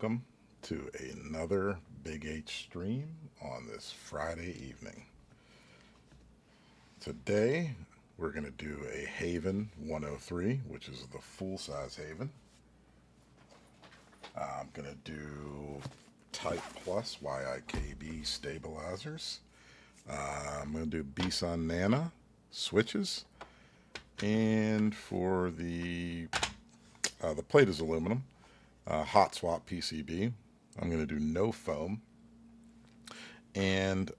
welcome to another Big H stream on this Friday evening. Today we're going to do a Haven 103, which is the full-size Haven. I'm going to do Type Plus YIKB stabilizers. I'm going to do B-Sun Nana switches. And for the plate is aluminum. Hot swap PCB. I'm going to do no foam. And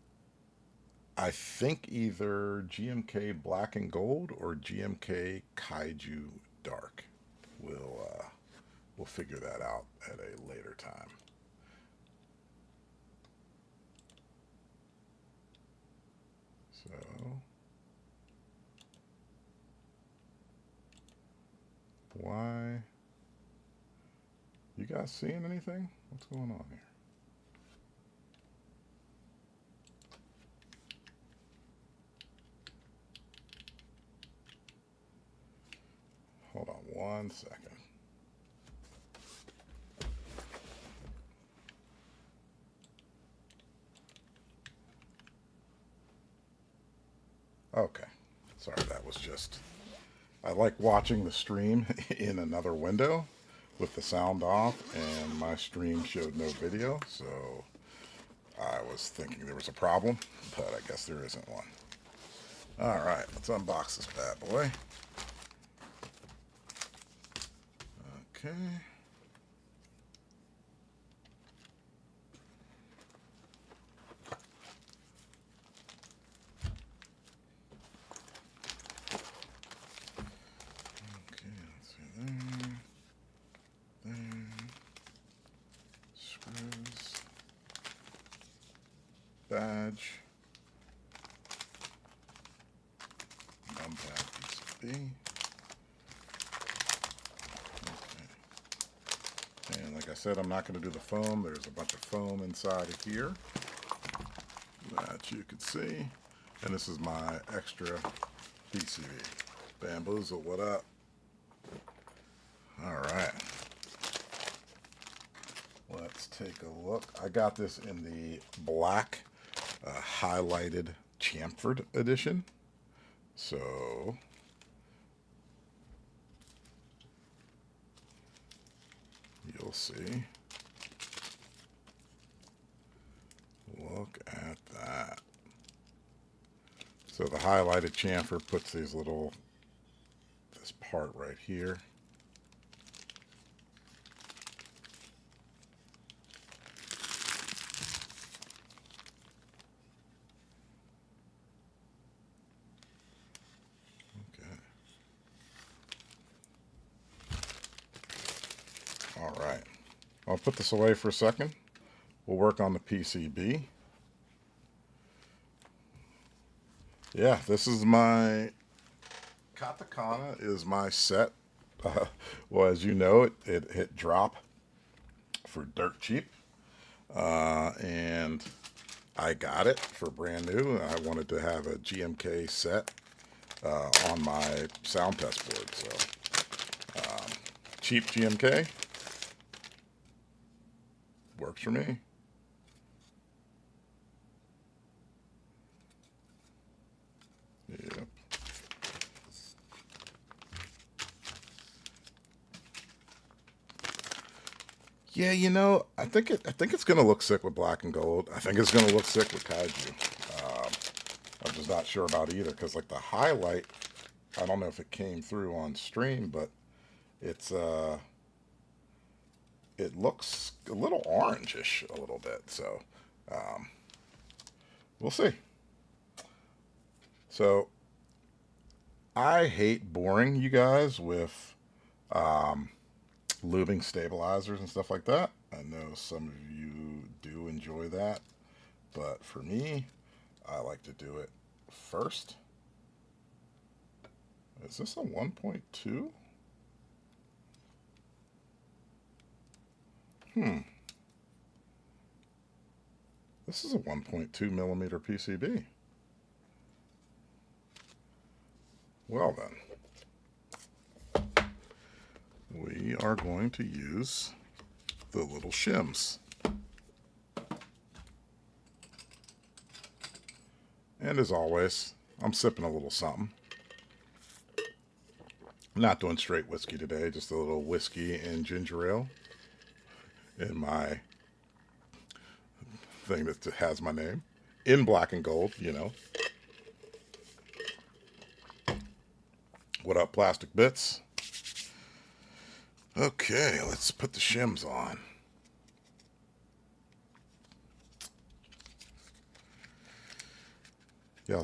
I think either GMK Black and Gold or GMK Kaiju Dark. We'll figure that out at a later time. So why? You guys seeing anything? What's going on here? Hold on one second. Okay. Sorry, that was just... I like watching the stream in another window with the sound off, and my stream showed no video, so I was thinking there was a problem, but I guess there isn't one. Alright, let's unbox this bad boy. Okay. Screws, badge, numpad PCB. Okay. And like I said, I'm not going to do the foam. There's a bunch of foam inside of here that you can see. And this is my extra PCB. Bamboozle, what up? All right. Let's take a look. I got this in the black highlighted chamfered edition. So you'll see. Look at that. So the highlighted chamfer puts this part right here. All right, I'll put this away for a second. We'll work on the PCB. Yeah, this is my Katakana is my set. Well, as you know, it hit drop for dirt cheap, and I got it for brand new. I wanted to have a GMK set on my sound test board, so cheap GMK. Works for me. Yep. Yeah, you know, I think it's gonna look sick with black and gold. I think it's gonna look sick with Kaiju. I'm just not sure about either, because like the highlight, I don't know if it came through on stream, but it's it looks a little orangish a little bit, so we'll see. So I hate boring you guys with lubing stabilizers and stuff like that. I know some of you do enjoy that, but for me, I like to do it first. Is this a 1.2? This is a 1.2 millimeter PCB. Well then, we are going to use the little shims. And as always, I'm sipping a little something. Not doing straight whiskey today, just a little whiskey and ginger ale in my thing that has my name in black and gold, you know. What up, plastic bits? Okay, let's put the shims on. Yeah, I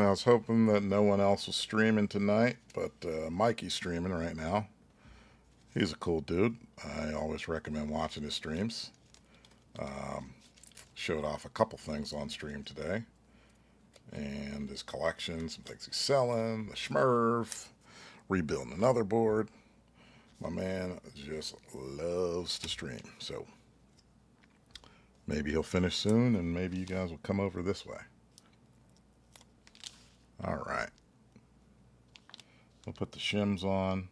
was hoping that no one else was streaming tonight, but Mikey's streaming right now. He's a cool dude. I always recommend watching his streams. Showed off a couple things on stream today. And his collection, some things he's selling, the Schmerv, rebuilding another board. My man just loves to stream. So maybe he'll finish soon and maybe you guys will come over this way. All right. We'll put the shims on.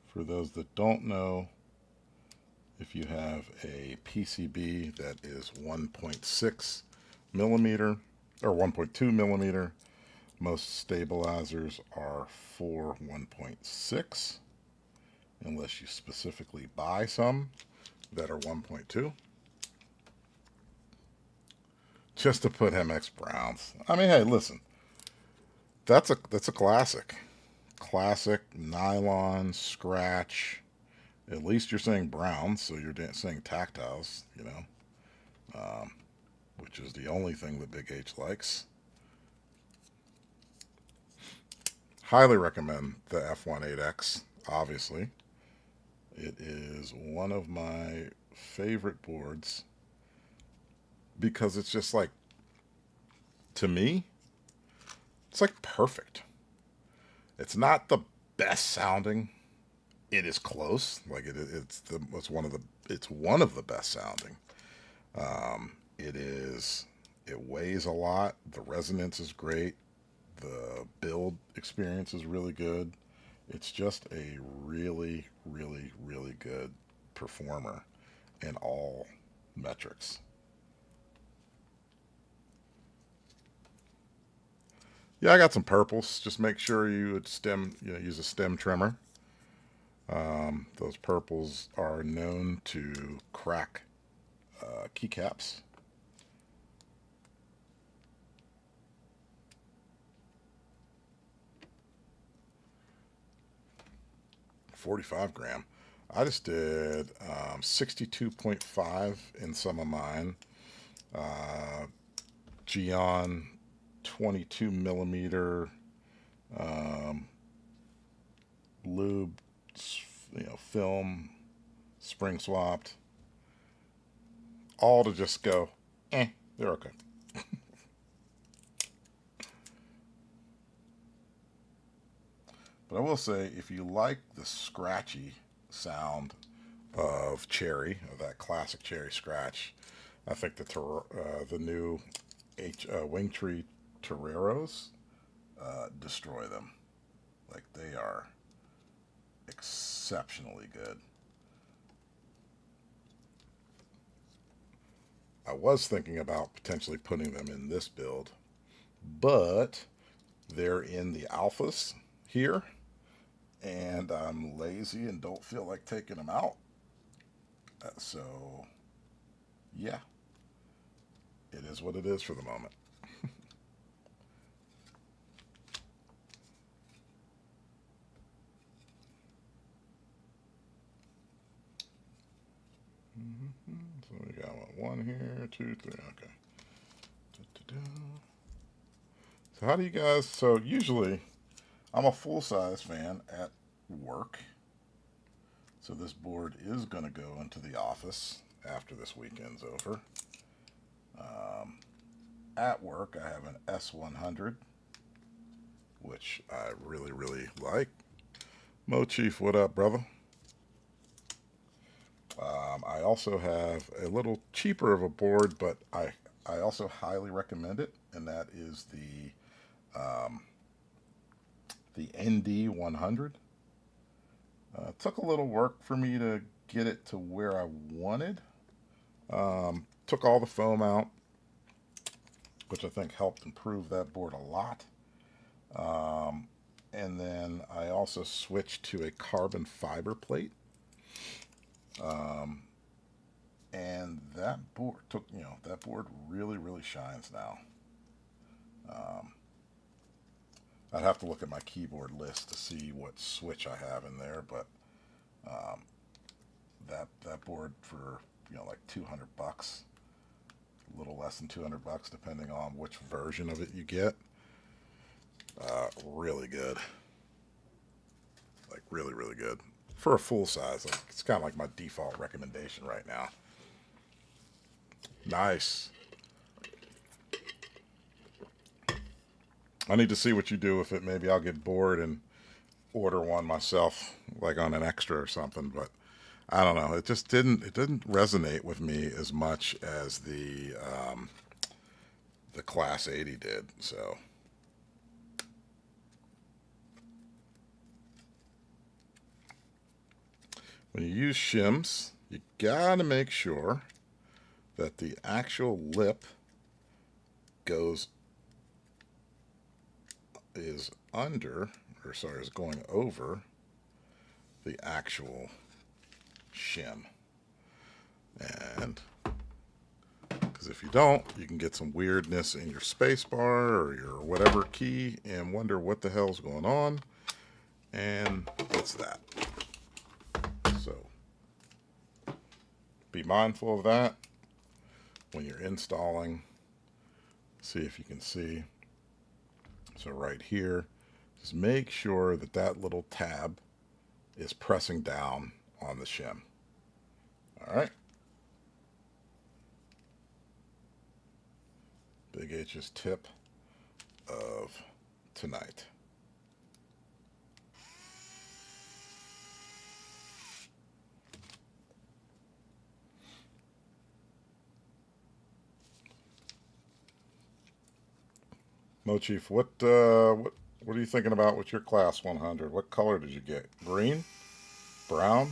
For those that don't know, if you have a PCB that is 1.6 millimeter or 1.2 millimeter, most stabilizers are for 1.6, unless you specifically buy some that are 1.2. Just to put MX Browns. I mean, hey, listen. That's a classic. Classic nylon scratch. At least you're saying browns, so you're saying tactiles, you know, which is the only thing that Big H likes. Highly recommend the F18X, obviously. It is one of my favorite boards because it's just like, to me, it's like perfect. It's not the best sounding. It is close. Like it's one of the best sounding. It weighs a lot. The resonance is great. The build experience is really good. It's just a really, really, really good performer in all metrics. Yeah, I got some purples. Just make sure you use a stem trimmer. Those purples are known to crack keycaps. .45 gram. I just did 62.5 in some of mine. Geon 22 millimeter lube, film, spring swapped, all to just go, they're okay. But I will say, if you like the scratchy sound of cherry, of that classic cherry scratch, I think the new Wingtree Toreros destroy them. Like, they are exceptionally good. I was thinking about potentially putting them in this build, but they're in the alphas here, and I'm lazy and don't feel like taking them out. So, yeah, it is what it is for the moment. So we got one here, 2, 3, okay. So how do you guys, so usually I'm a full-size fan at work. So this board is going to go into the office after this weekend's over. At work, I have an S100, which I really, really like. Mochief, what up, brother? I also have a little cheaper of a board, but I also highly recommend it, and that is the ND100. Took a little work for me to get it to where I wanted. Took all the foam out, which I think helped improve that board a lot. And then I also switched to a carbon fiber plate. And that board that board really shines now. I'd have to look at my keyboard list to see what switch I have in there, but that board for like $200, a little less than $200 depending on which version of it you get. Really good, like really good for a full size. Like, it's kind of like my default recommendation right now. Nice. I need to see what you do with it. Maybe I'll get bored and order one myself, like on an extra or something. But I don't know. It just didn't resonate with me as much as the Class 80 did. So when you use shims, you gotta make sure that the actual lip is going over the actual shim. And because if you don't, you can get some weirdness in your space bar or your whatever key and wonder what the hell's going on. And it's that. So be mindful of that when you're installing. See if you can see. So right here, just make sure that that little tab is pressing down on the shim. All right. Big H's tip of tonight. Mochief, what are you thinking about with your Class 100? What color did you get? Green? Brown?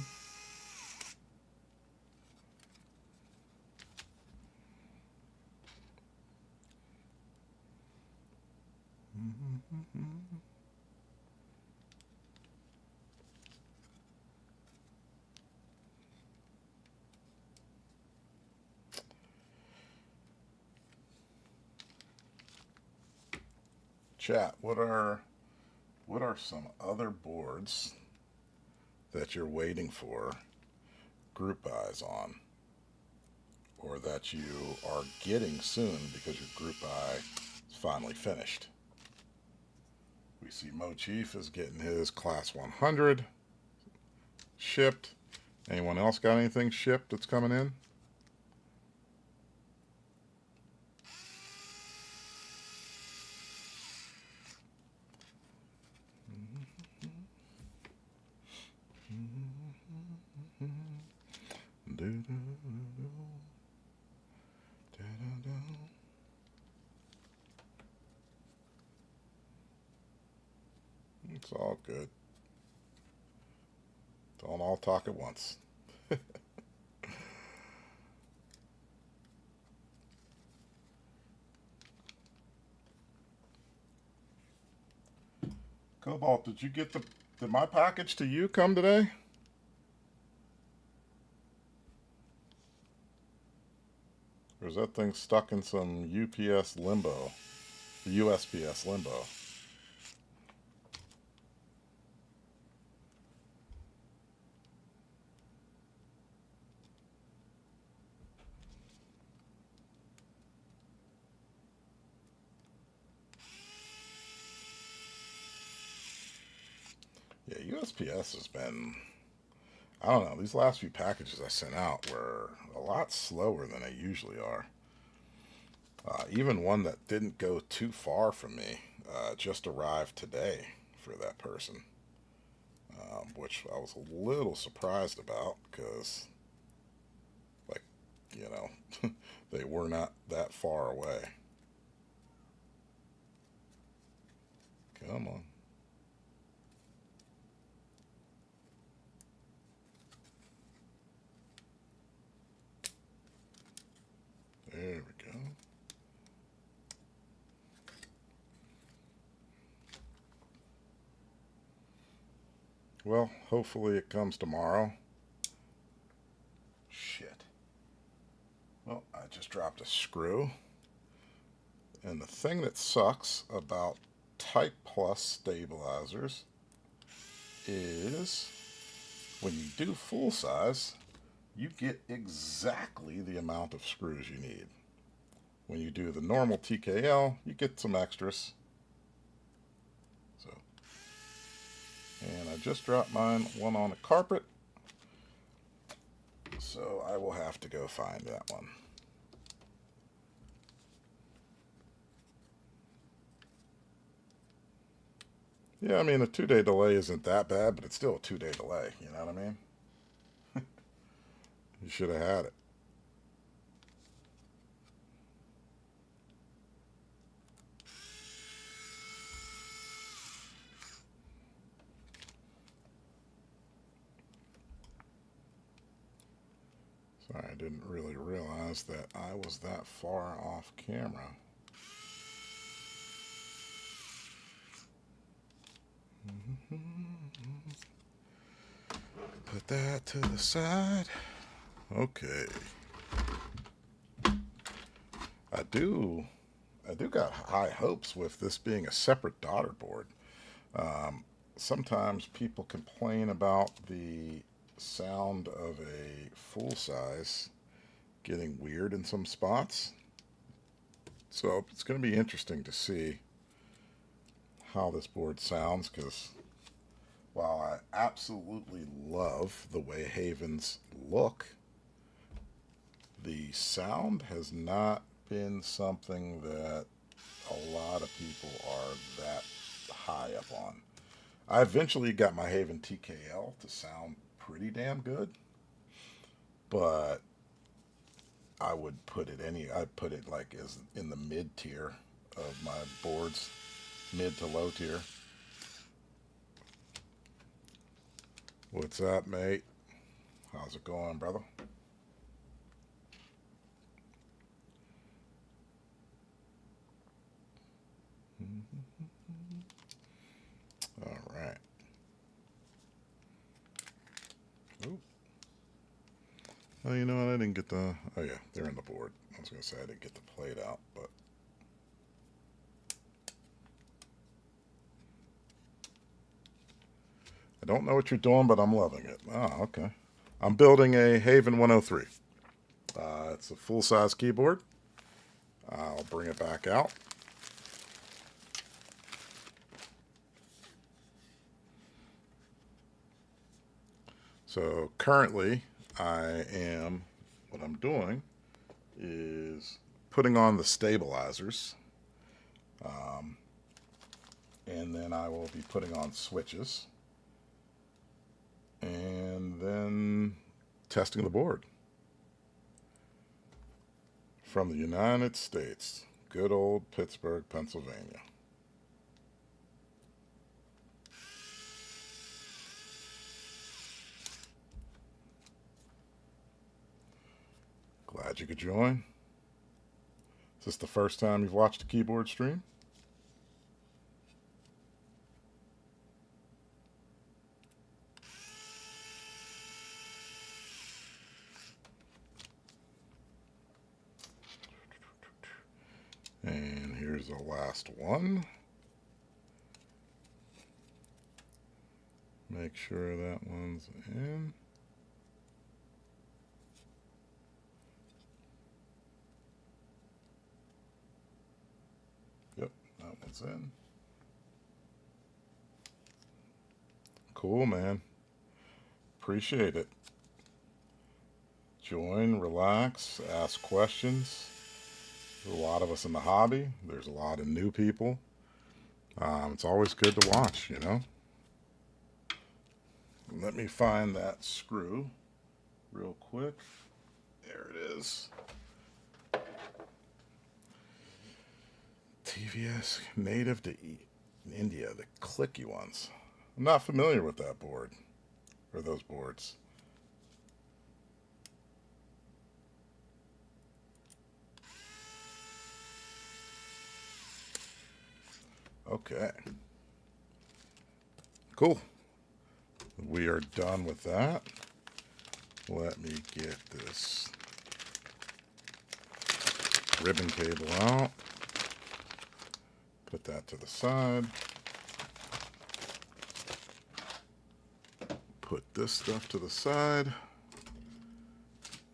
Chat, what are some other boards that you're waiting for group buys on, or that you are getting soon because your group buy is finally finished? We see Mochief is getting his Class 100 shipped. Anyone else got anything shipped that's coming in? It's all good. Don't all talk at once. Cobalt, did my package to you come today? Or is that thing stuck in some UPS limbo? The USPS limbo. Yeah, USPS has been, I don't know, these last few packages I sent out were a lot slower than they usually are. Even one that didn't go too far from me just arrived today for that person, which I was a little surprised about because, like, they were not that far away. Come on. Well, hopefully it comes tomorrow. Shit. Well, I just dropped a screw. And the thing that sucks about Type Plus stabilizers is when you do full size, you get exactly the amount of screws you need. When you do the normal TKL, you get some extras. So, and I just dropped one on a carpet, so I will have to go find that one. Yeah, I mean, a 2-day delay isn't that bad, but it's still a 2-day delay. You know what I mean? You should have had it. Sorry, I didn't really realize that I was that far off camera. Put that to the side. Okay. I do got high hopes with this being a separate daughter board. Sometimes people complain about the sound of a full size getting weird in some spots. So it's going to be interesting to see how this board sounds, because while I absolutely love the way Havens look, the sound has not been something that a lot of people are that high up on. I eventually got my Haven TKL to sound pretty damn good, but I'd put it like as in the mid tier of my boards, mid to low tier. What's up, mate? How's it going, brother? All right. Ooh. Oh, you know what? I didn't get the... Oh, yeah, they're in the board. I was going to say I didn't get the plate out, but... I don't know what you're doing, but I'm loving it. Oh, okay. I'm building a Haven 103. It's a full-size keyboard. I'll bring it back out. So currently, what I'm doing is putting on the stabilizers. And then I will be putting on switches. And then testing the board. From the United States, good old Pittsburgh, Pennsylvania. Glad you could join. Is this the first time you've watched a keyboard stream? And here's the last one. Make sure that one's in. Yep, that one's in. Cool, man. Appreciate it. Join, relax, ask questions. There's a lot of us in the hobby. There's a lot of new people. It's always good to watch, you know. Let me find that screw real quick. There it is. TVS native to India, the clicky ones. I'm not familiar with that board, or those boards. Okay. Cool. We are done with that. Let me get this ribbon cable out. Put that to the side. Put this stuff to the side.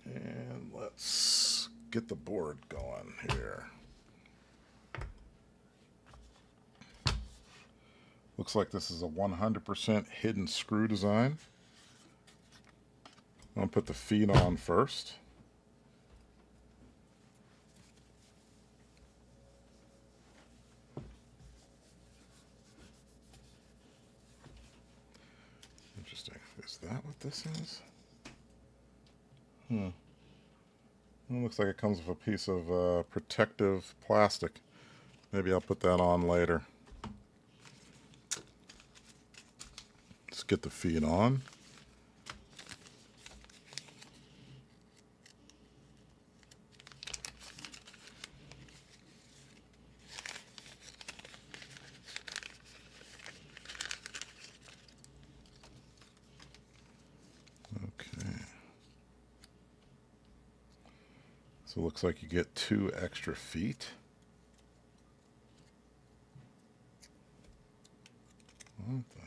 And let's get the board going here. Looks like this is a 100% hidden screw design. I'm going to put the feet on first. Interesting. Is that what this is? It looks like it comes with a piece of protective plastic. Maybe I'll put that on later. Let's get the feet on. So it looks like you get 2 extra feet. What the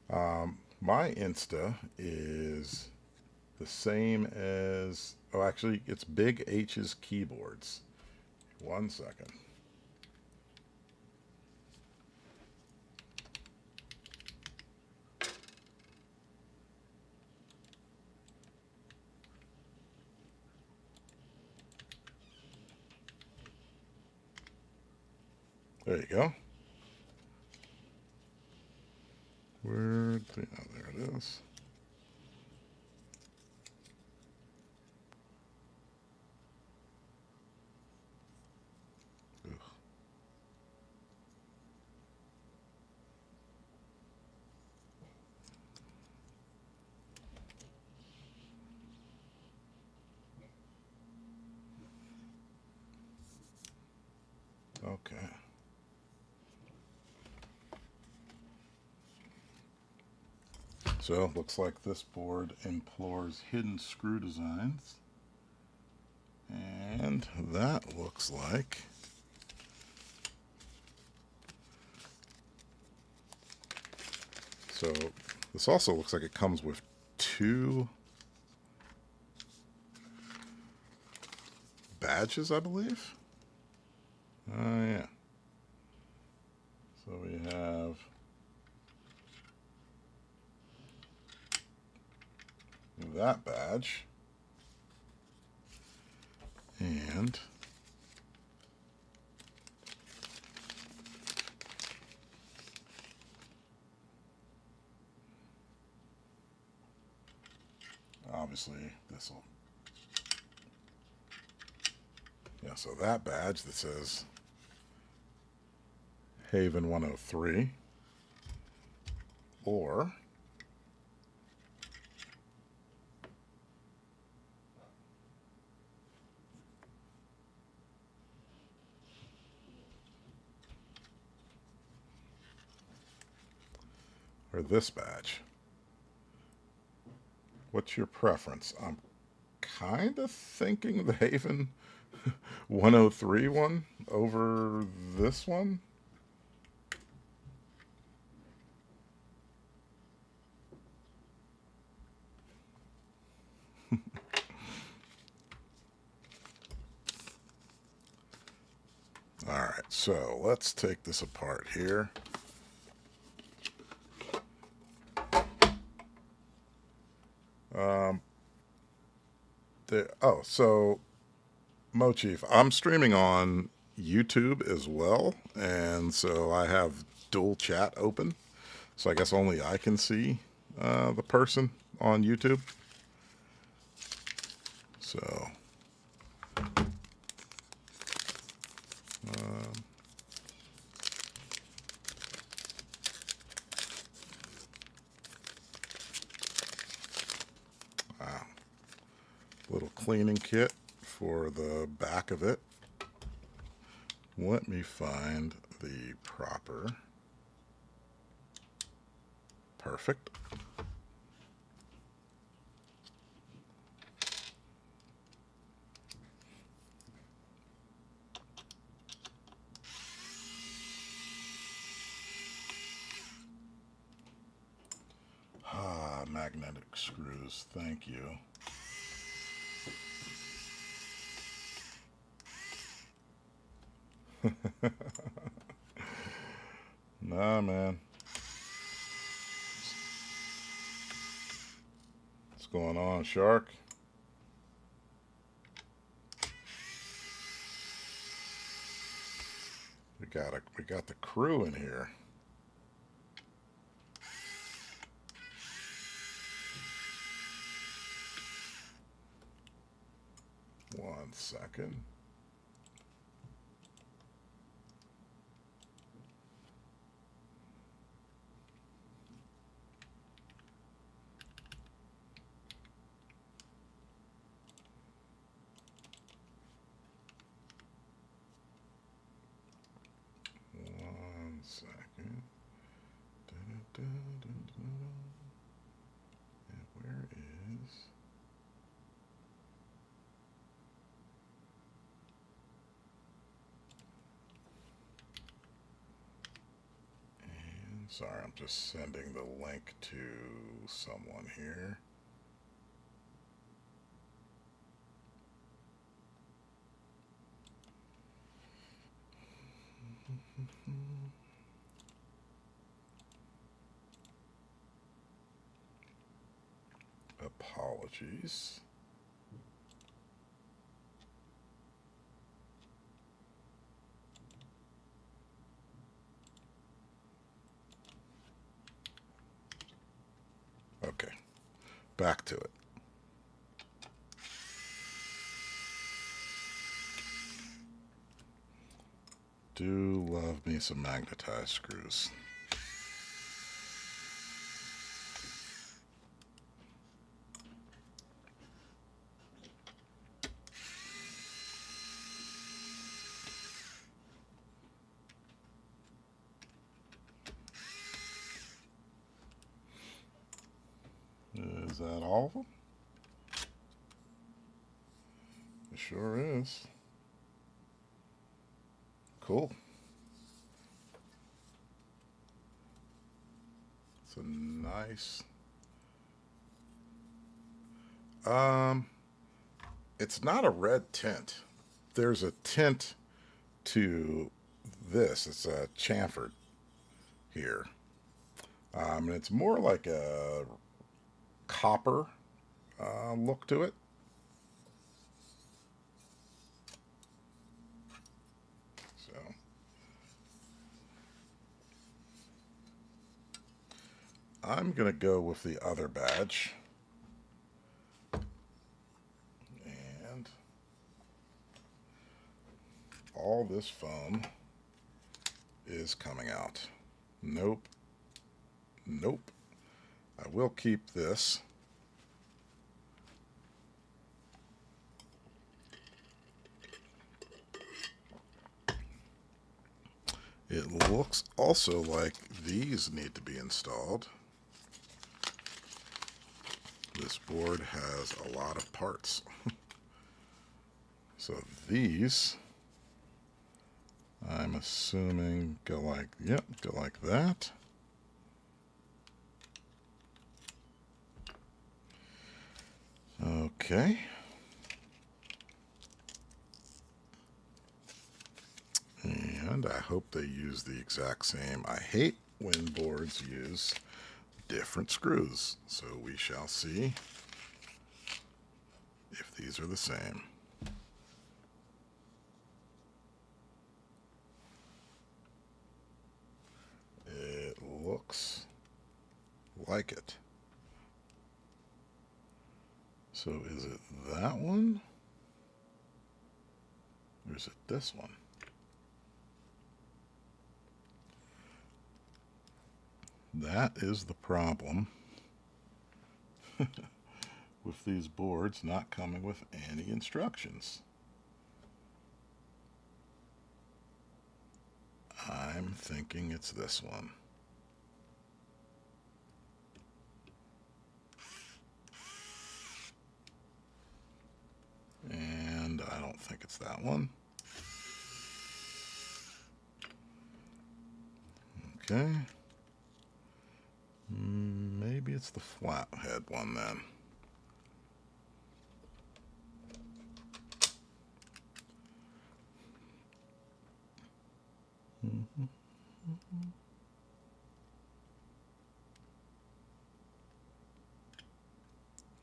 hell? My Insta is the same as, oh, actually, it's Big H's Keyboards. 1 second. There you go. Where? Oh, there it is. Ugh. Okay. So, looks like this board implores hidden screw designs. And that looks like so this also looks like it comes with 2 badges, I believe. Oh yeah. So we have that badge and obviously this will, yeah, so that badge that says Haven 103 or this badge. What's your preference? I'm kind of thinking the Haven 103 one over this one. All right, so let's take this apart here. So Mochief, I'm streaming on YouTube as well, and so I have dual chat open, so I guess only I can see the person on YouTube. So cleaning kit for the back of it. Let me find the proper. Perfect. Ah, magnetic screws. Thank you. Nah, man. What's going on, Shark? We got the crew in here. One second. One second. And where is... And sorry, I'm just sending the link to someone here. Apologies. Okay, back to it. Do love me some magnetized screws. Is that all of them? It sure is. Cool. It's a nice... It's not a red tint. There's a tint to this. It's a chamfered here. And it's more like a copper look to it. So I'm going to go with the other badge. And all this foam is coming out. Nope. Nope. I will keep this. It looks also like these need to be installed. This board has a lot of parts. So these, I'm assuming go like, yep, go like that. Okay. And I hope they use the exact same. I hate when boards use different screws. So we shall see if these are the same. It looks like it. So is it that one? Or is it this one? That is the problem with these boards not coming with any instructions. I'm thinking it's this one. And I don't think it's that one. Okay. Maybe it's the flathead one then.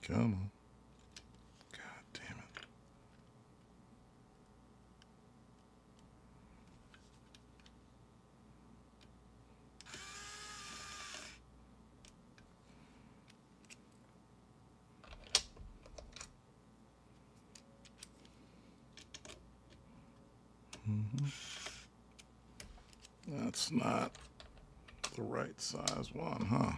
Come on. God damn it. That's not the right size one, huh?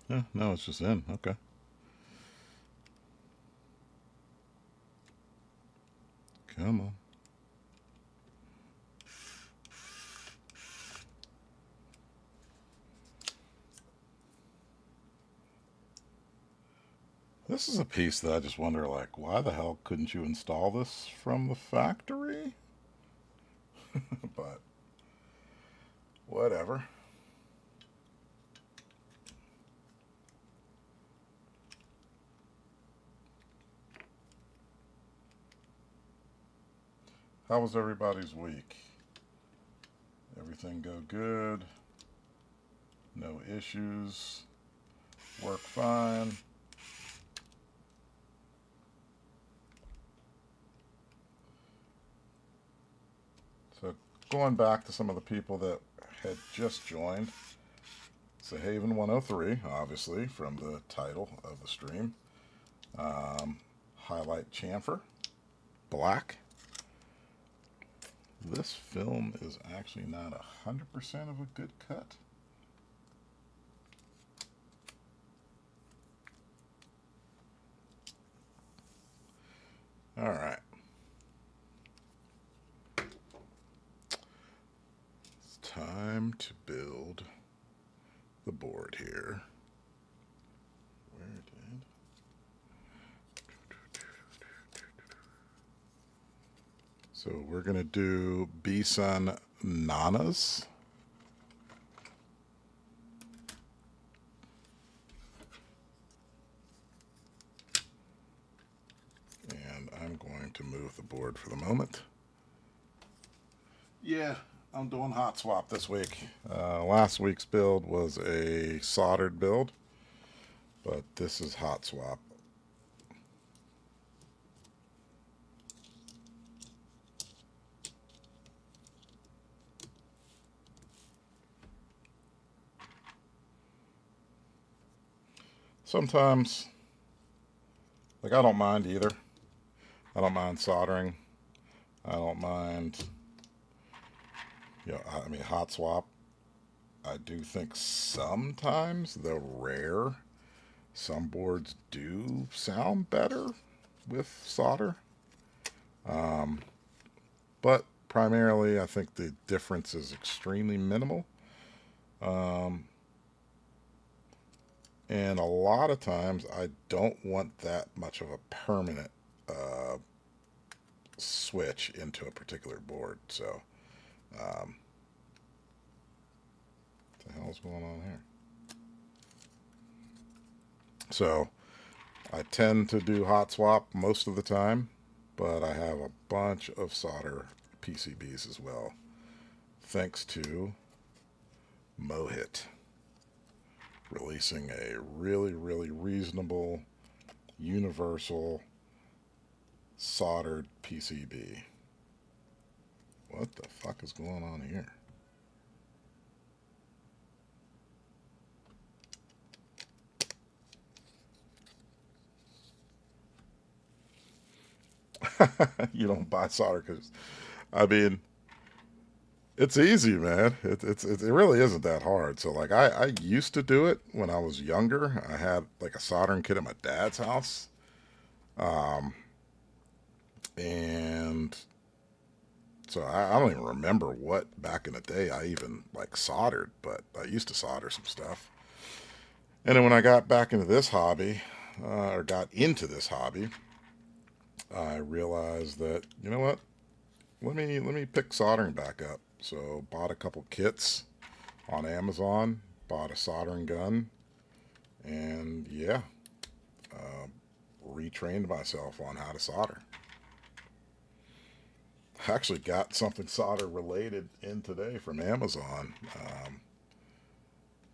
Yeah, no, it's just in. Okay. Come on. This is a piece that I just wonder, like, why the hell couldn't you install this from the factory? But whatever. How was everybody's week? Everything go good? No issues? Work fine? So going back to some of the people that had just joined, it's a Haven 103, obviously, from the title of the stream. Highlight chamfer, black. This film is actually not 100% of a good cut. All right. It's time to build the board here. Where did... So we're going to do Bison Nanas. And I'm going to move the board for the moment. Yeah, I'm doing hot swap this week. Last week's build was a soldered build, but this is hot swap. Sometimes, like, I don't mind either. I don't mind soldering. I don't mind, I mean, hot swap. I do think sometimes, though rare, some boards do sound better with solder. But primarily, I think the difference is extremely minimal. And a lot of times, I don't want that much of a permanent switch into a particular board. So, what the hell's going on here? So, I tend to do hot swap most of the time, but I have a bunch of solder PCBs as well, thanks to Mohit releasing a really, really reasonable, universal soldered PCB. What the fuck is going on here? You don't buy solder because, I mean, It's easy, man. It really isn't that hard. So like I used to do it when I was younger. I had like a soldering kit at my dad's house, um, and so I don't even remember what back in the day I even like soldered, but I used to solder some stuff. And then when I got back into this hobby, or got into this hobby, I realized that you know what? Let me pick soldering back up. So bought a couple kits on Amazon, bought a soldering gun, and yeah, uh, retrained myself on how to solder. I actually got something solder related in today from Amazon,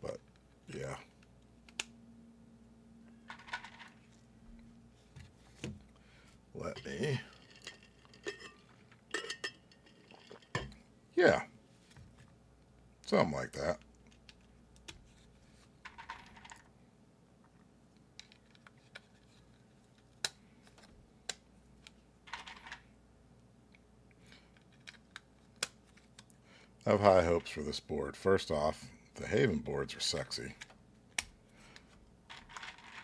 but yeah, let me. Yeah, something like that. I have high hopes for this board. First off, the Haven boards are sexy.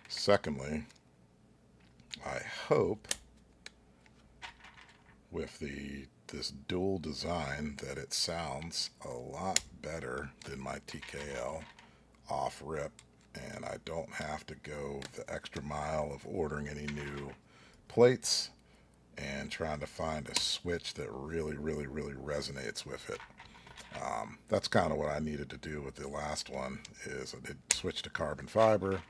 Secondly, I hope with this dual design that it sounds a lot better than my TKL off rip, and I don't have to go the extra mile of ordering any new plates and trying to find a switch that really resonates with it. That's kind of what I needed to do with the last one. Is I did switch to carbon fiber,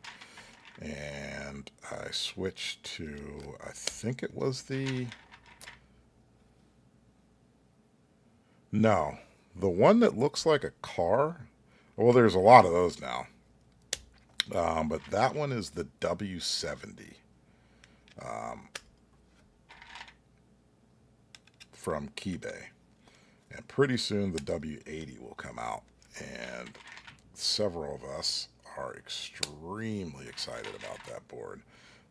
and I switched to, I think it was the, no, the one that looks like a car. Well, there's a lot of those now, but that one is the W70, um, from Keybay. And pretty soon the W80 will come out, and several of us are extremely excited about that board.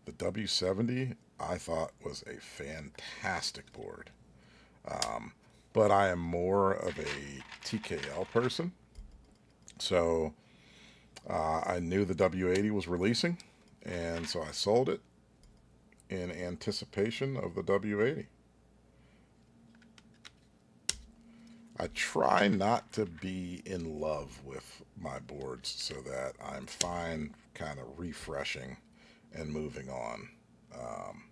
The W70 I thought was a fantastic board, um, but I am more of a TKL person, so I knew the W80 was releasing, and so I sold it in anticipation of the W80. I try not to be in love with my boards so that I'm fine kind of refreshing and moving on. Um,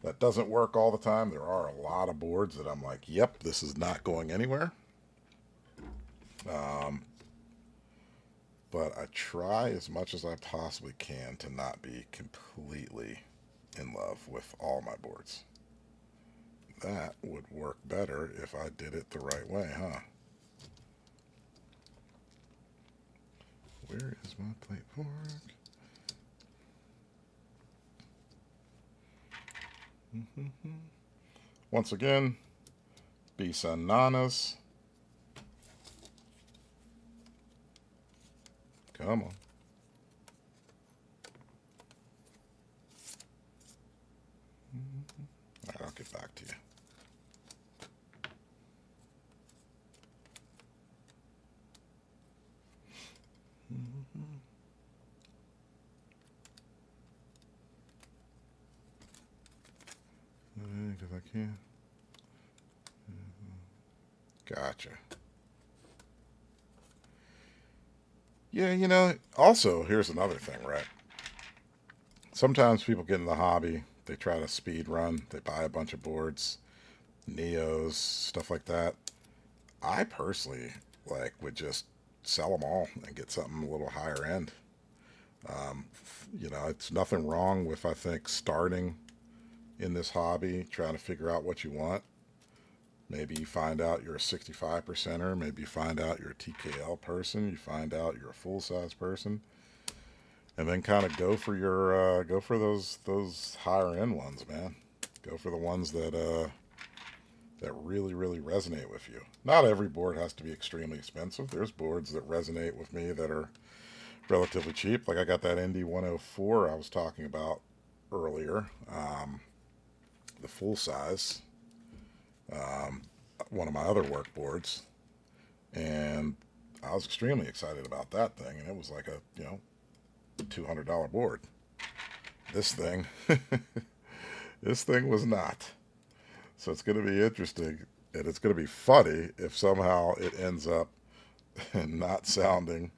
that doesn't work all the time. There are a lot of boards that I'm like, yep, this is not going anywhere. Um, but I try as much as I possibly can to not be completely in love with all my boards. That would work better if I did it the right way, huh? Where is my plate fork? Once again, Bisan Nanas. Come on. All right, I'll get back to you. Because I can. Gotcha. Yeah, also, here's another thing, right? Sometimes people get in the hobby, they try to speed run, they buy a bunch of boards, Neos, stuff like that. I personally would just sell them all and get something a little higher end. Um, it's nothing wrong with, I think, starting in this hobby, trying to figure out what you want. Maybe you find out you're a 65 percenter. Maybe you find out you're a TKL person. You find out you're a full size person, and then kind of go for those higher end ones, man. Go for the ones that really resonate with you. Not every board has to be extremely expensive. There's boards that resonate with me that are relatively cheap. Like I got that Indy 104 I was talking about earlier, the full size. Um, one of my other work boards, and I was extremely excited about that thing, and it was like a $200 board. This thing, this thing was not. So it's going to be interesting, and it's going to be funny if somehow it ends up not sounding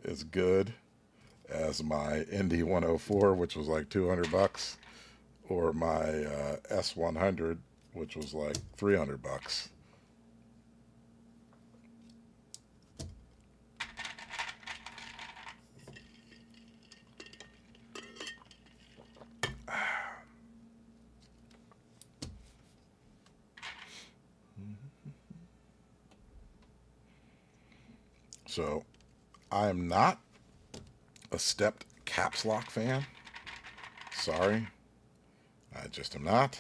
as good as my Indy 104, which was like $200, or my S100, which was like $300. So I am not a stepped caps lock fan. Sorry, I just am not.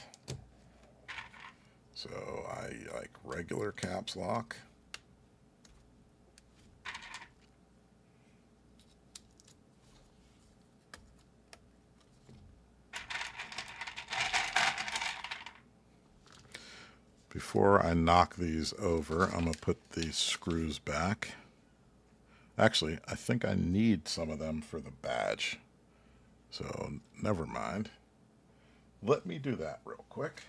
So I like regular caps lock. Before I knock these over, I'm going to put these screws back. Actually, I think I need some of them for the badge. So never mind. Let me do that real quick.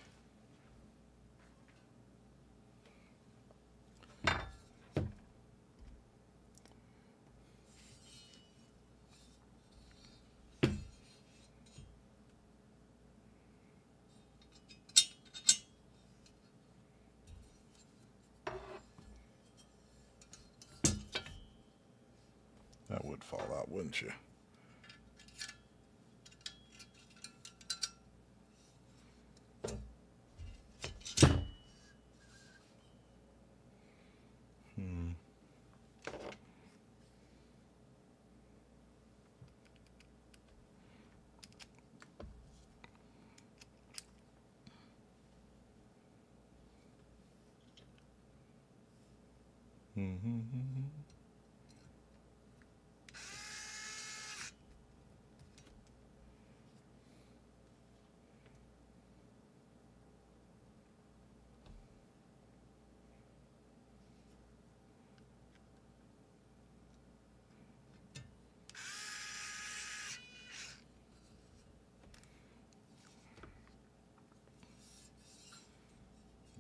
That would fall out, wouldn't you?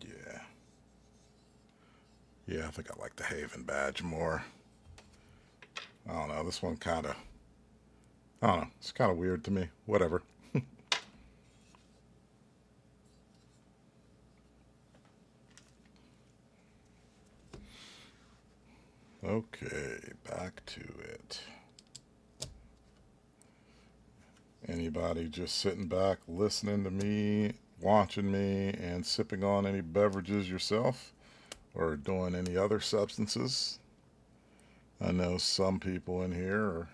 Yeah. Yeah, I think I like the Haven badge more. I don't know, this one kind of, I don't know, it's kind of weird to me. Whatever. Okay, back to it. Anybody just sitting back, listening to me, watching me, and sipping on any beverages yourself? Or doing any other substances? I know some people in here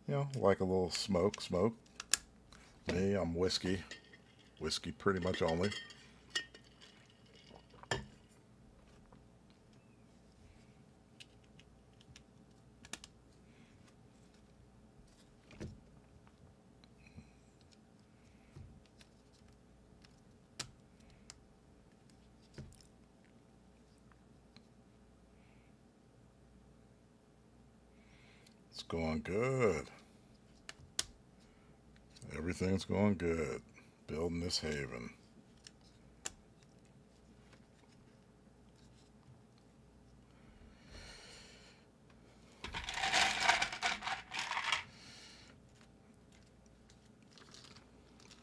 are, like a little smoke. Me, I'm whiskey. Whiskey pretty much only. It's going good. Everything's going good. Building this haven.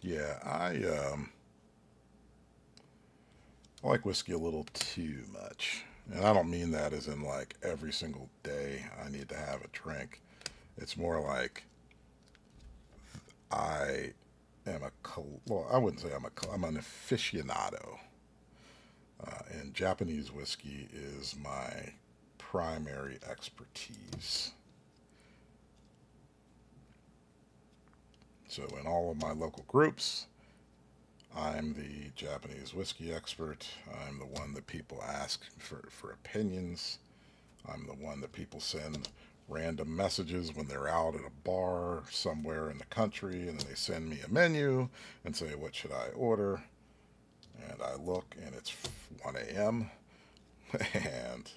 Yeah, I like whiskey a little too much. And I don't mean that as in like every single day I need to have a drink. It's more like I am well, I wouldn't say I'm an aficionado. And Japanese whiskey is my primary expertise. So in all of my local groups, I'm the Japanese whiskey expert. I'm the one that people ask for opinions. I'm the one that people send random messages when they're out at a bar somewhere in the country, and then they send me a menu and say, what should I order? And I look and it's 1 a.m. and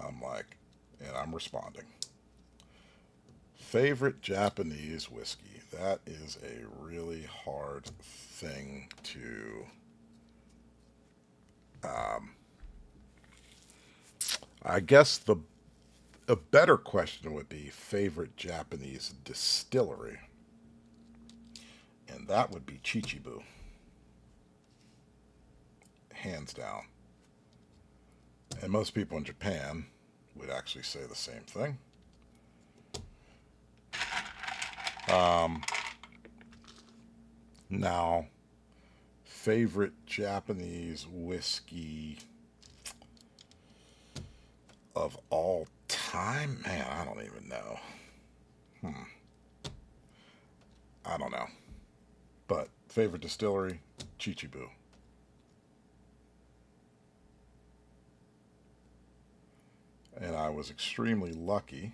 I'm like, and I'm responding. Favorite Japanese whiskey. That is a really hard thing to. I guess a better question would be favorite Japanese distillery, and that would be Chichibu, hands down. And most people in Japan would actually say the same thing. Now, favorite Japanese whiskey of all time? Man, I don't even know. I don't know. But favorite distillery, Chichibu. And I was extremely lucky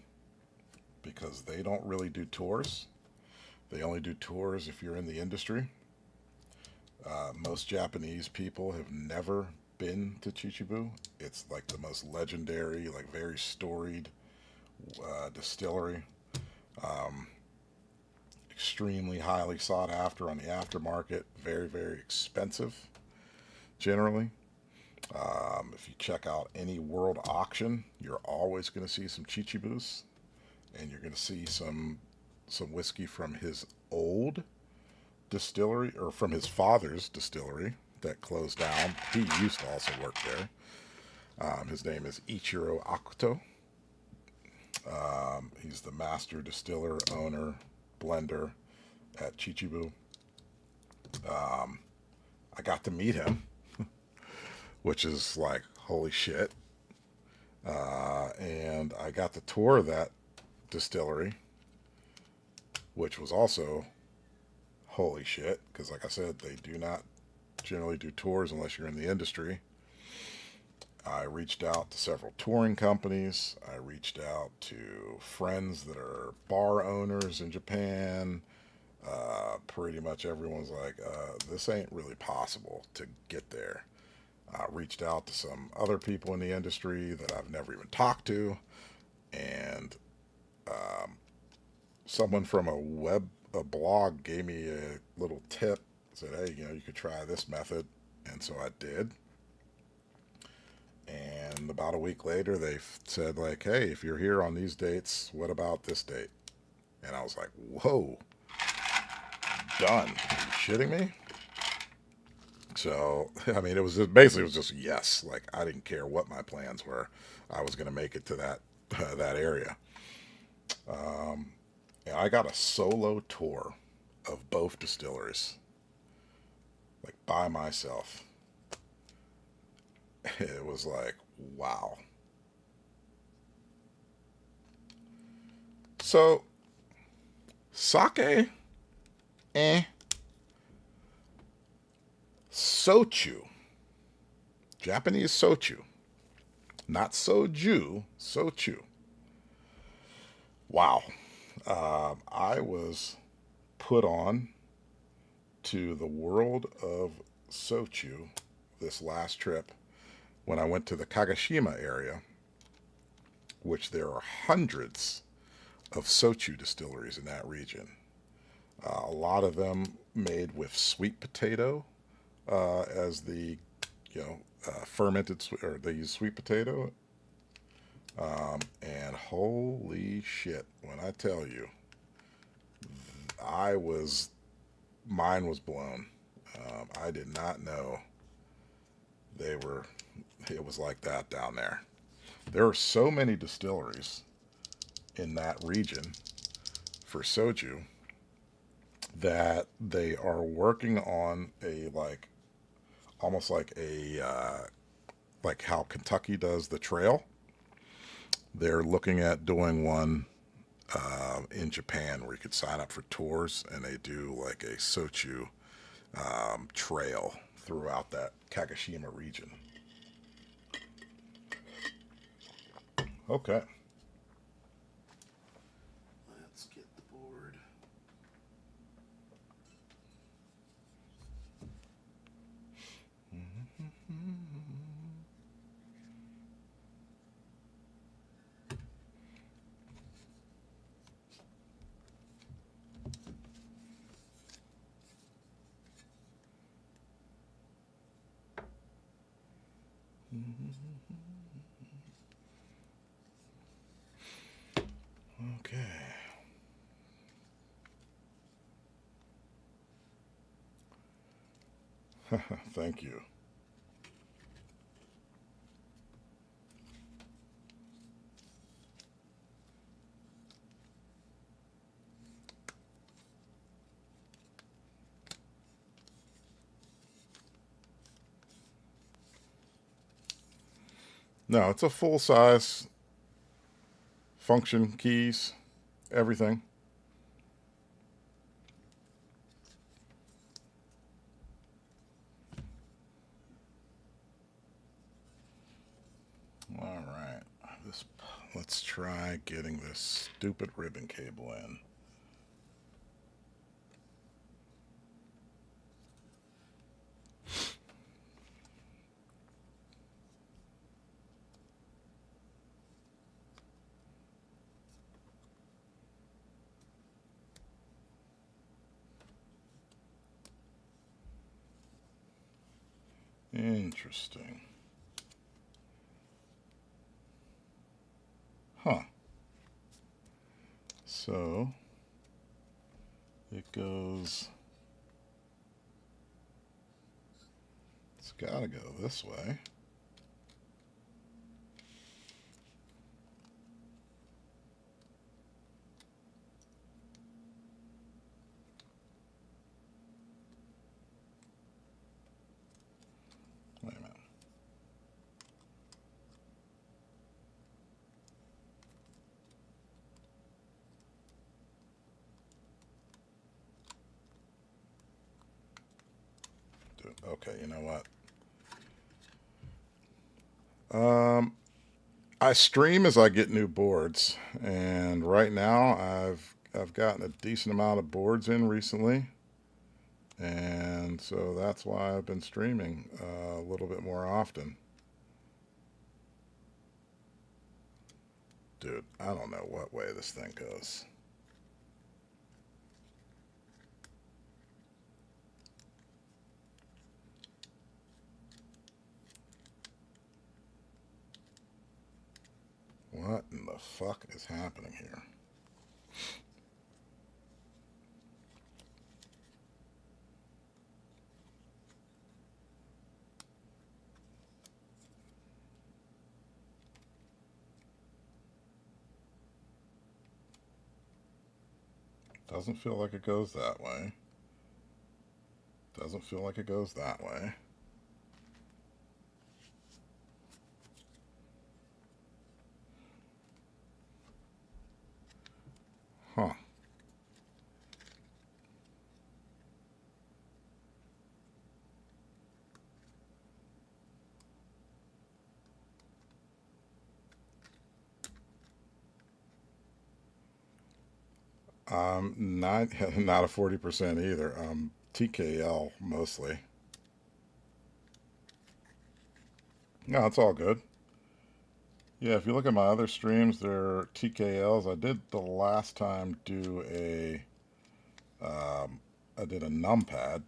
because they don't really do tours. They only do tours if you're in the industry. Most Japanese people have never been to Chichibu. It's like the most legendary, like very storied distillery. Extremely highly sought after on the aftermarket. Very, very expensive, generally. If you check out any world auction, you're always going to see some Chichibus, and you're going to see some whiskey from his old distillery, or from his father's distillery that closed down. He used to also work there. His name is Ichiro Akuto. He's the master distiller, owner, blender at Chichibu. I got to meet him, which is like, holy shit. And I got to tour that distillery, which was also holy shit, because like I said, they do not generally do tours unless you're in the industry. I reached out to several touring companies. I reached out to friends that are bar owners in Japan. Pretty much everyone's like, this ain't really possible to get there. I reached out to some other people in the industry that I've never even talked to, and someone from a blog gave me a little tip, said, hey, you could try this method, and so I did. And about a week later, they said, like, hey, if you're here on these dates, what about this date? And I was like, whoa, done. Are you shitting me? So, I mean, it was just yes. Like, I didn't care what my plans were. I was going to make it to that area. And I got a solo tour of both distilleries, like by myself. It was like, wow. So, sake, sochu, Japanese sochu, not soju, sochu. Wow. I was put on to the world of sochu this last trip when I went to the Kagoshima area, which there are hundreds of sochu distilleries in that region. A lot of them made with sweet potato as the fermented, or they use sweet potato. And holy shit, when I tell you, mine was blown. I did not know it was like that down there. There are so many distilleries in that region for soju that they are working on almost like like how Kentucky does the trail. They're looking at doing one in Japan where you could sign up for tours, and they do like a sochu trail throughout that Kagoshima region. Okay. Let's get the board. Okay. Thank you. No, it's a full size function, keys, everything. All right. This, let's try getting this stupid ribbon cable in. Interesting. Huh. So it goes, it's got to go this way. Wait a minute. Okay, you know what? I stream as I get new boards, and right now I've gotten a decent amount of boards in recently, and so that's why I've been streaming a little bit more often. Dude, I don't know what way this thing goes. What in the fuck is happening here? Doesn't feel like it goes that way. Doesn't feel like it goes that way. Huh. Not not a 40% either. TKL mostly. No, it's all good. Yeah, if you look at my other streams, they're TKLs. I did the last time do I did a numpad.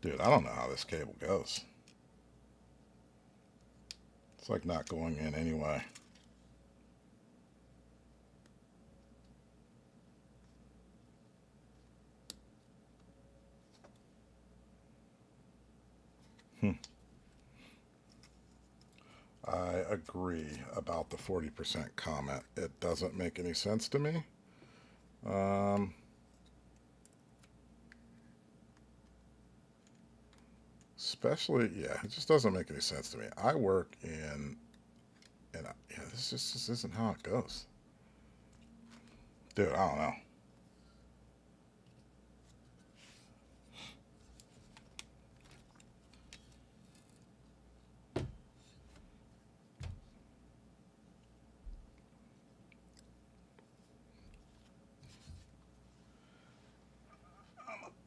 Dude, I don't know how this cable goes. It's like not going in anyway. Hmm. I agree about the 40% comment. It doesn't make any sense to me. Especially, yeah, it just doesn't make any sense to me. I work in, and yeah, this isn't how it goes. Dude, I don't know.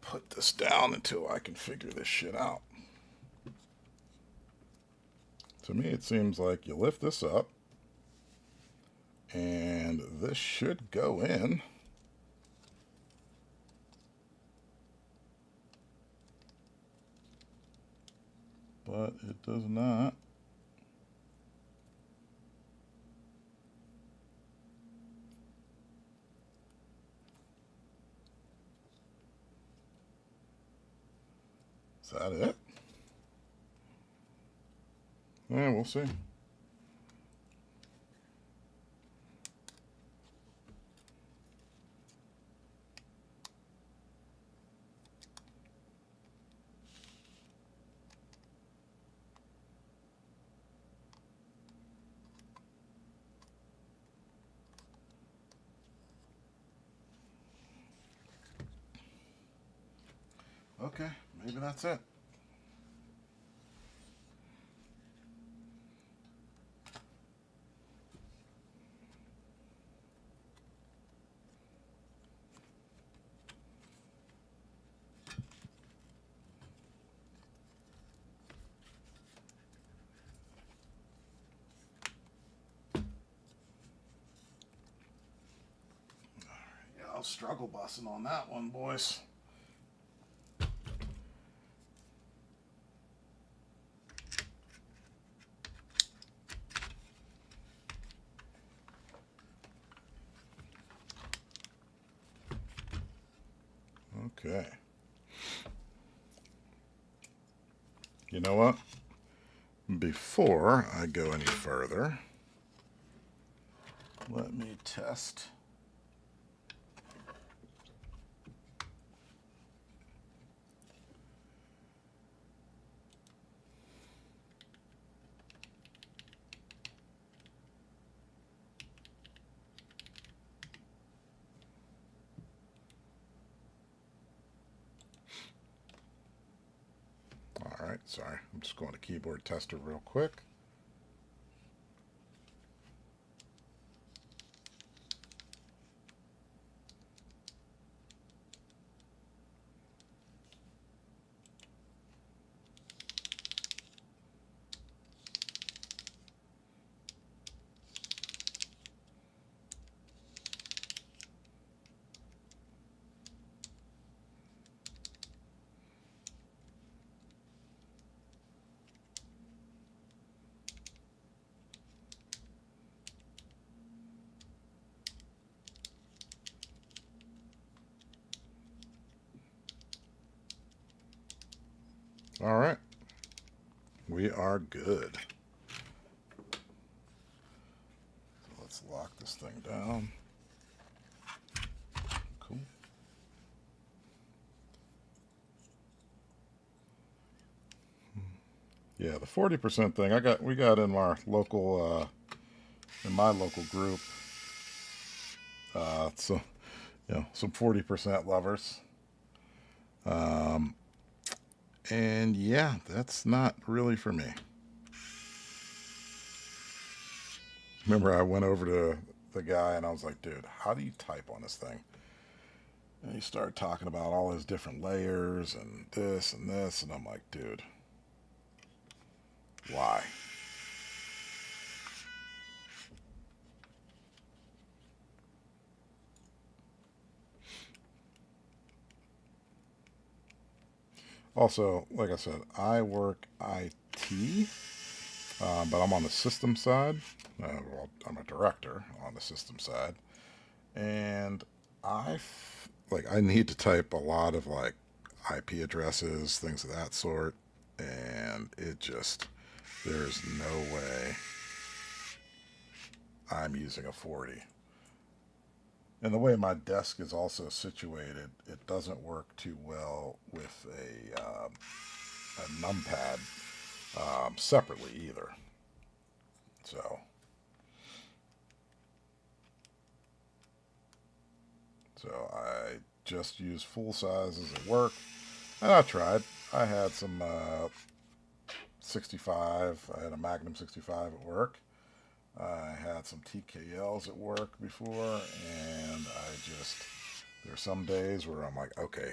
Put this down until I can figure this shit out. To me, it seems like you lift this up, and this should go in. but it does not. Is that it? Yeah, we'll see. Okay, maybe that's it. Yeah, I'll struggle busting on that one, boys. Okay. You know what? Before I go any further, let me test. All right, sorry. I'm just going to keyboard tester real quick. All right. We are good. So let's lock this thing down. Cool. Yeah, the 40% thing we got in our local in my local group. So some 40% lovers. And yeah, that's not really for me. Remember, I went over to the guy and I was like, dude, how do you type on this thing? And he started talking about all his different layers and this and this. And I'm like, dude, why? Also, like I said, I work IT, but I'm on the system side. Well, I'm a director on the system side. And I need to type a lot of like IP addresses, things of that sort, and there's no way I'm using a 40. And the way my desk is also situated, it doesn't work too well with a numpad separately either. So I just use full sizes at work. And I tried. I had some 65. I had a Magnum 65 at work. I had some TKLs at work before, and there's some days where I'm like, okay,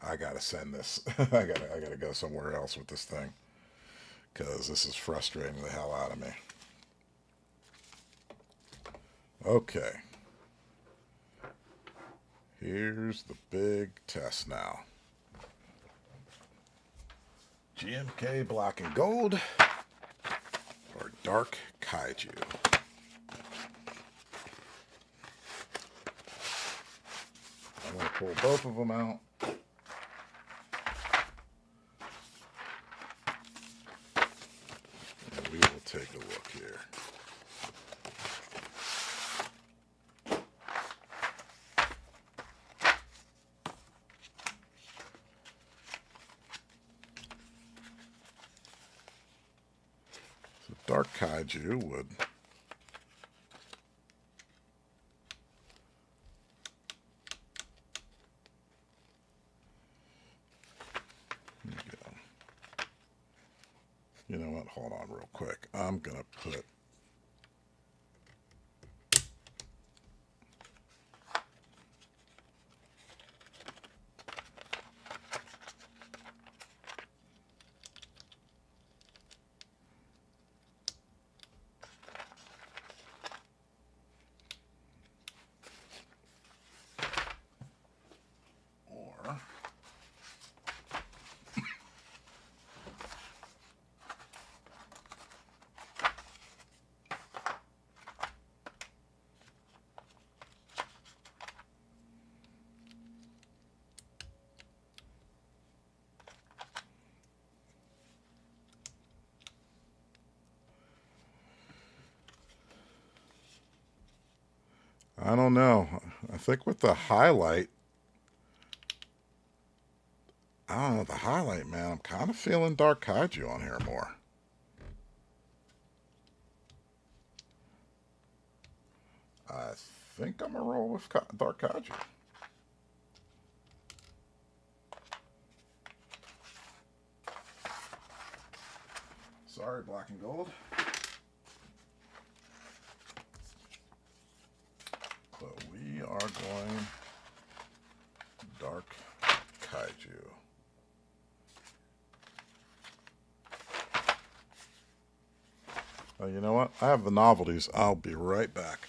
I gotta send this. I gotta go somewhere else with this thing because this is frustrating the hell out of me. Okay, here's the big test now. GMK Black and Gold or Dark Kaiju. I'm going to pull both of them out. And we will take a look here. So Dark Kaiju would You know what? Hold on real quick. I'm going to put or I don't know. I think with the highlight, I don't know, the highlight, man, I'm kind of feeling Dark Kaiju on here more. I think I'm going to roll with Dark Kaiju. Sorry, Black and Gold. But we are going Dark Kaiju. Oh, you know what? I have the novelties. I'll be right back.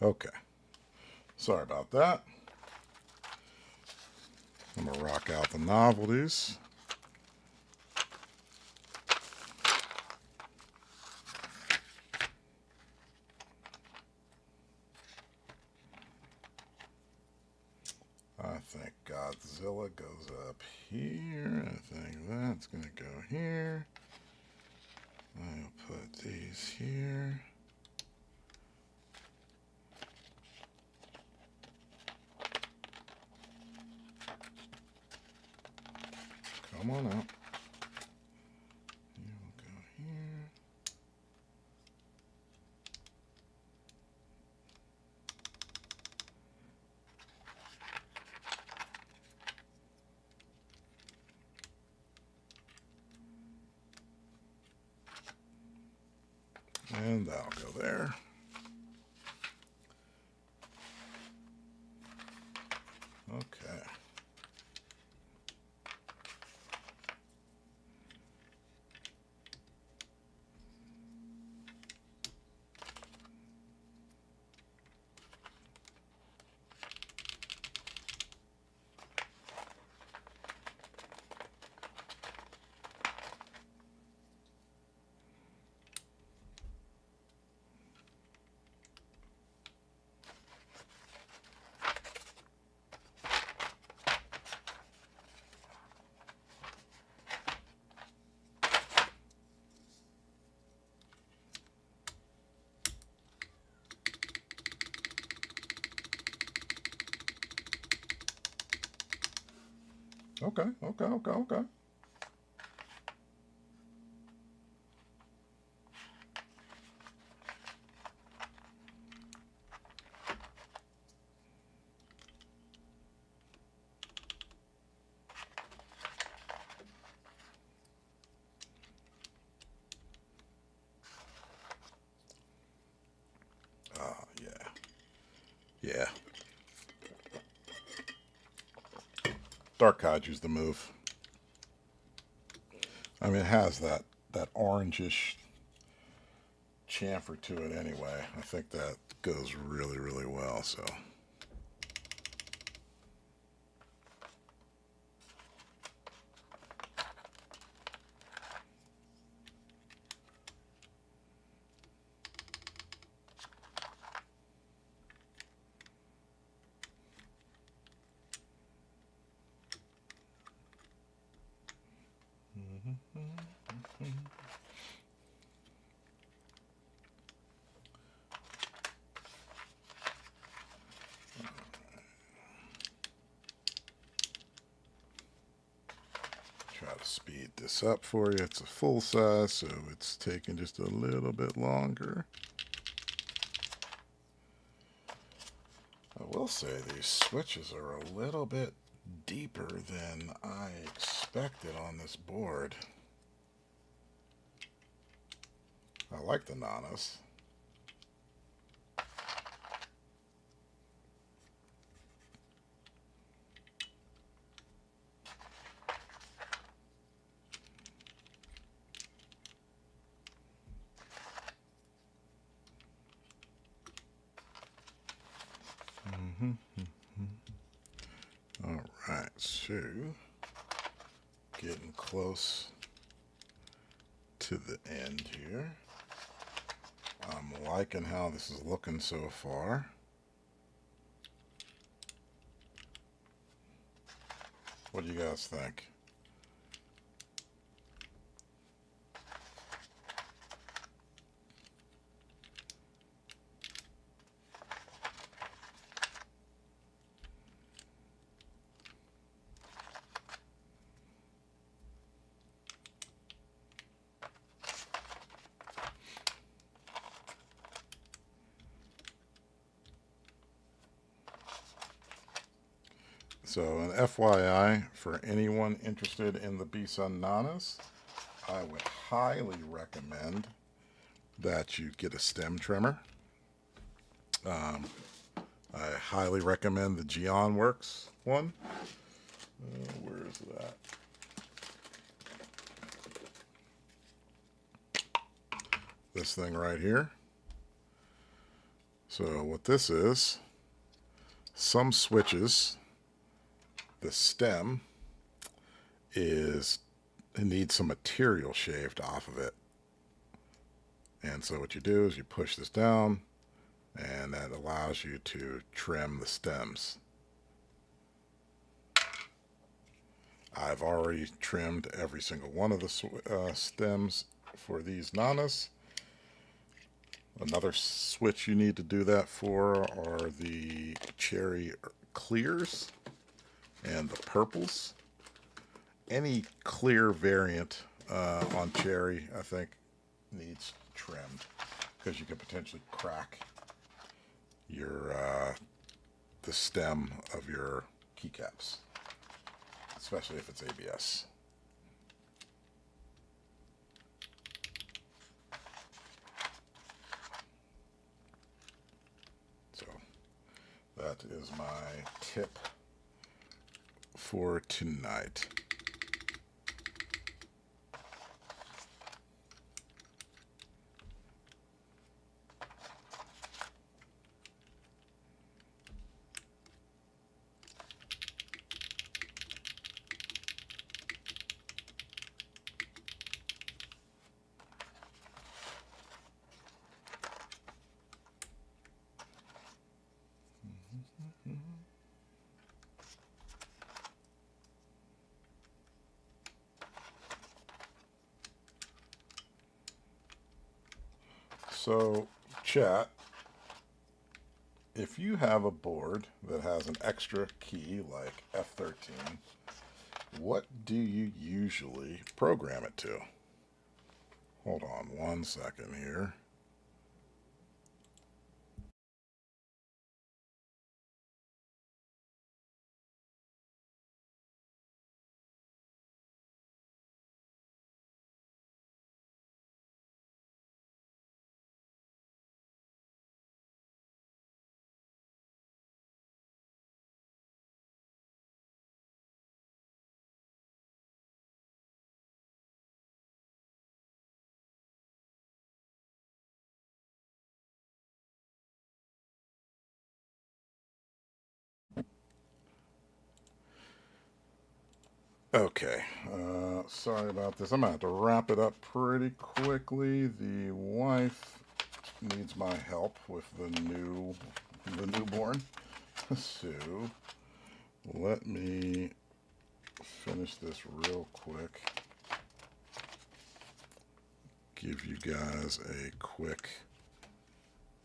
Okay. Sorry about that. I'm going to rock out the novelties. I think Godzilla goes up here. I think that's going to go here. I'll put these here. Come on out. You'll go here. And that'll go there. Okay. Okay. Dark Kaiju's the move. I mean, it has that orangish chamfer to it anyway. I think that goes really, really well. So. Try to speed this up for you. It's a full size, so it's taking just a little bit longer. I will say these switches are a little bit deeper than I expected on this board. I like the nanas. All right, so getting close to the end here. I'm liking how this is looking so far. What do you guys think? So an FYI for anyone interested in the Bison Nanas, I would highly recommend that you get a stem trimmer. I highly recommend the Geon Works one. Where is that? This thing right here. So what this is, some switches, the stem it needs some material shaved off of it. And so what you do is you push this down, and that allows you to trim the stems. I've already trimmed every single one of the stems for these nanas. Another switch you need to do that for are the cherry clears and the purples. Any clear variant on cherry, I think, needs trimmed because you could potentially crack the stem of your keycaps, especially if it's ABS. So that is my tip for tonight. So, chat, if you have a board that has an extra key like F13, what do you usually program it to? Hold on 1 second here. Okay, sorry about this. I'm gonna have to wrap it up pretty quickly. The wife needs my help with the newborn. So let me finish this real quick. Give you guys a quick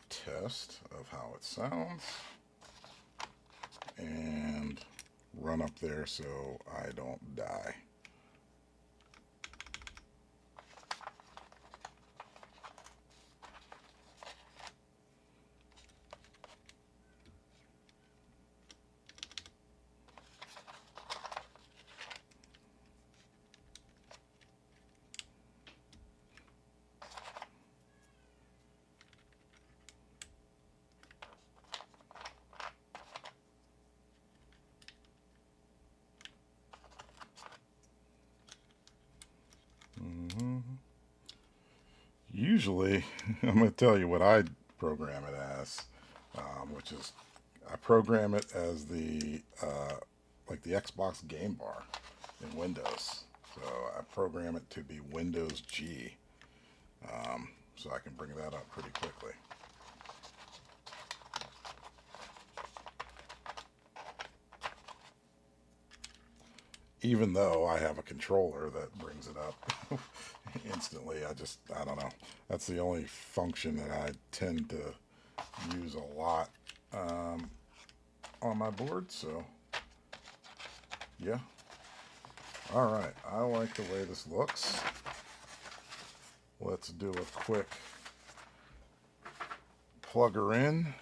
test of how it sounds and run up there so I don't die. Usually, I'm going to tell you what I program it as, which is I program it as the like the Xbox game bar in Windows. So I program it to be Windows G, so I can bring that up pretty quickly. Even though I have a controller that brings it up instantly, I don't know. That's the only function that I tend to use a lot on my board. So yeah. All right. I like the way this looks. Let's do a quick plug her in.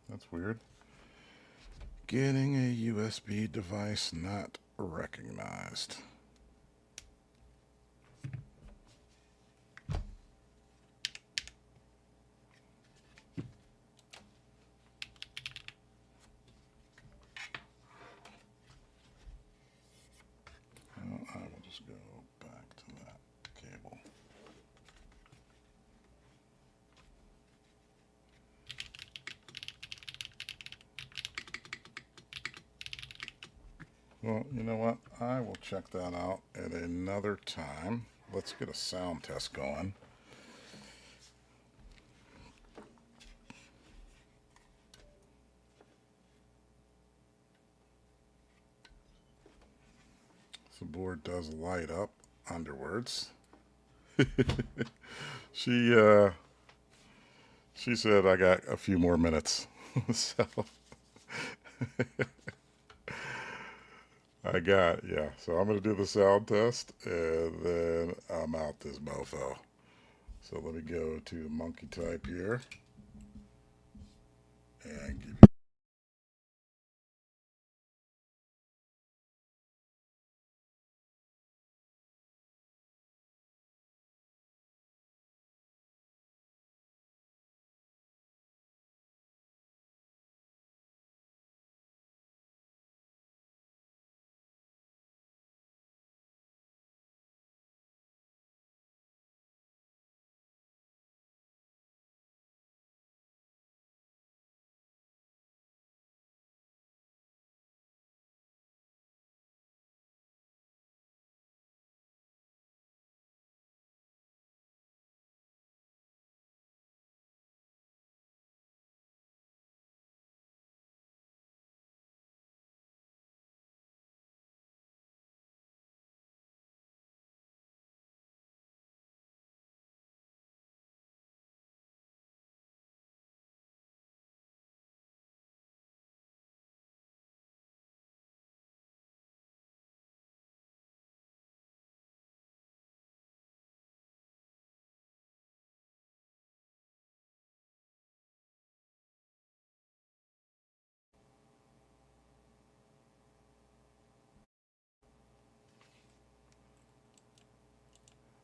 That's weird. Getting a USB device not recognized. Well, I will just go back to that cable. Well, you know what? I will check that out at another time. Let's get a sound test going. The board does light up underwards. she uh, she said I got a few more minutes, so yeah. So I'm gonna do the sound test and then I'm out this mofo. So let me go to monkey type here and give you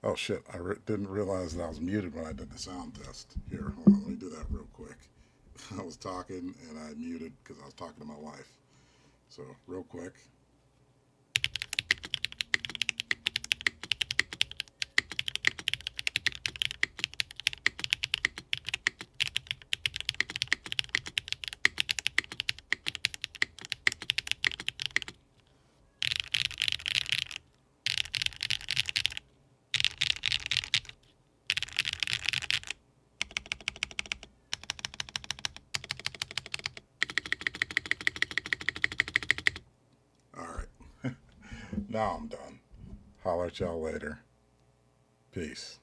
Oh shit, didn't realize that I was muted when I did the sound test. Here, hold on, let me do that real quick. I was talking and I muted because I was talking to my wife. So, real quick. All right. Now I'm done. Holler at y'all later. Peace.